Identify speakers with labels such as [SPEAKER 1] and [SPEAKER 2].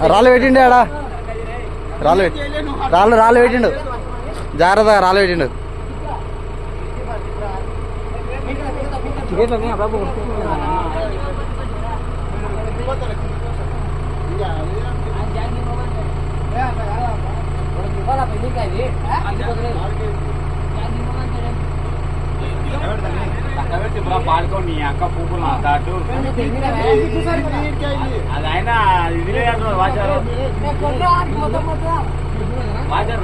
[SPEAKER 1] రాళ్ళు పెట్టిండు ఆడ రాళ్ళు పెట్టిండు జాగ్రత్తగా రాళ్ళు పెట్టిండు
[SPEAKER 2] పాడుకోండి అక్క పువ్వులు దాటు అది ఆయన ఇది వాచారు వాచారు